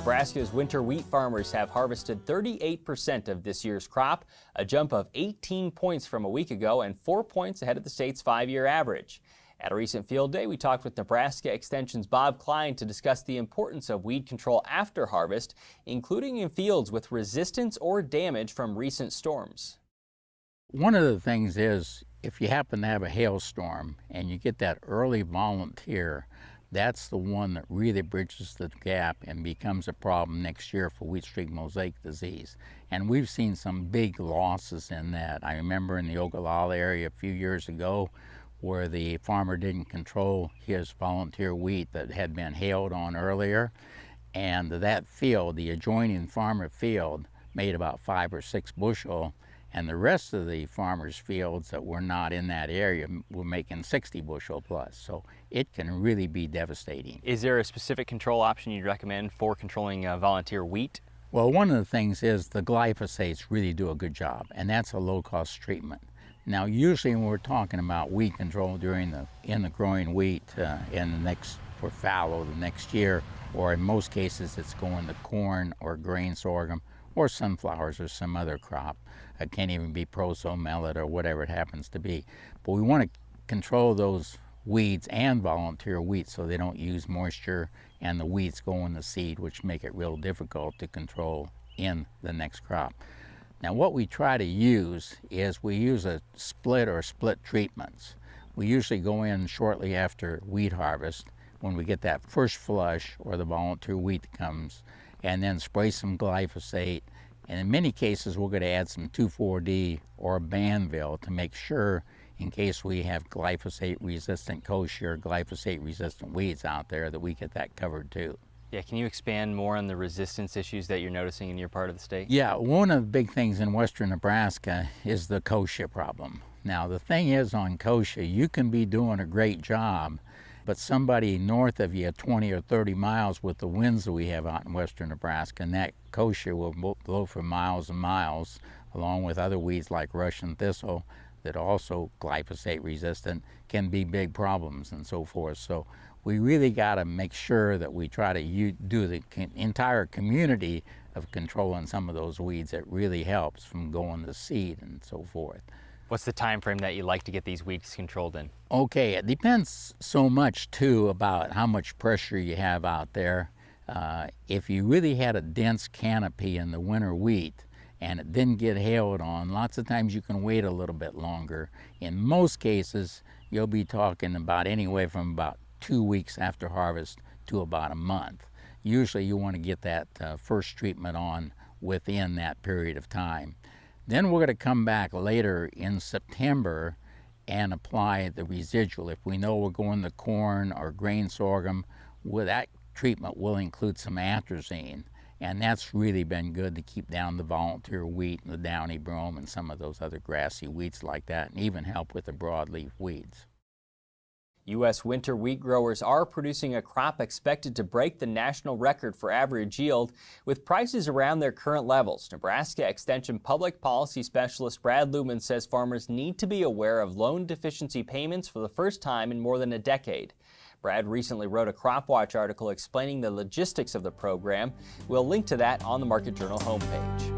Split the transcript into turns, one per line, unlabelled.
Nebraska's winter wheat farmers have harvested 38% of this year's crop, a jump of 18 points from a week ago and 4 points ahead of the state's 5-year average. At a recent field day, we talked with Nebraska Extension's Bob Klein to discuss the importance of weed control after harvest, including in fields with resistance or damage from recent storms.
One of the things is, if you happen to have a hailstorm and you get that early volunteer, that's the one that really bridges the gap and becomes a problem next year for wheat streak mosaic disease. And we've seen some big losses in that. I remember in the Ogallala area a few years ago where the farmer didn't control his volunteer wheat that had been hailed on earlier. And that field, the adjoining farmer field, made about 5 or 6 bushel. And the rest of the farmers' fields that were not in that area were making 60 bushel plus. So it can really be devastating.
Is there a specific control option you'd recommend for controlling volunteer wheat?
Well, one of the things is the glyphosates really do a good job, and that's a low-cost treatment. Now, usually when we're talking about weed control in the growing wheat for fallow the next year, or in most cases it's going to corn or grain sorghum, or sunflowers or some other crop. It can't even be proso, millet, or whatever it happens to be. But we want to control those weeds and volunteer wheat so they don't use moisture and the weeds go in the seed, which make it real difficult to control in the next crop. Now what we try to use is we use a split or split treatments. We usually go in shortly after wheat harvest when we get that first flush or the volunteer wheat comes, and then spray some glyphosate. And in many cases, we're going to add some 2,4-D or Banville to make sure, in case we have glyphosate-resistant kochia or glyphosate-resistant weeds out there, that we get that covered too.
Yeah, can you expand more on the resistance issues that you're noticing in your part of the state?
Yeah, one of the big things in western Nebraska is the kochia problem. Now, the thing is on kochia, you can be doing a great job, but somebody north of you 20 or 30 miles with the winds that we have out in western Nebraska, and that kochia will blow for miles and miles, along with other weeds like Russian thistle that also glyphosate resistant, can be big problems and so forth. So we really got to make sure that we try to do the entire community of controlling some of those weeds. That really helps from going to seed and so forth.
What's the time frame that you like to get these weeds controlled in? Okay,
it depends so much too about how much pressure you have out there. If you really had a dense canopy in the winter wheat and it didn't get hailed on, lots of times you can wait a little bit longer. In most cases, you'll be talking about anywhere from about 2 weeks after harvest to about a month. Usually you want to get that first treatment on within that period of time. Then we're going to come back later in September and apply the residual. If we know we're going to corn or grain sorghum, that treatment will include some atrazine. And that's really been good to keep down the volunteer wheat and the downy brome and some of those other grassy weeds like that, and even help with the broadleaf weeds.
U.S. winter wheat growers are producing a crop expected to break the national record for average yield, with prices around their current levels. Nebraska Extension Public Policy Specialist Brad Luman says farmers need to be aware of loan deficiency payments for the first time in more than a decade. Brad recently wrote a Crop Watch article explaining the logistics of the program. We'll link to that on the Market Journal homepage.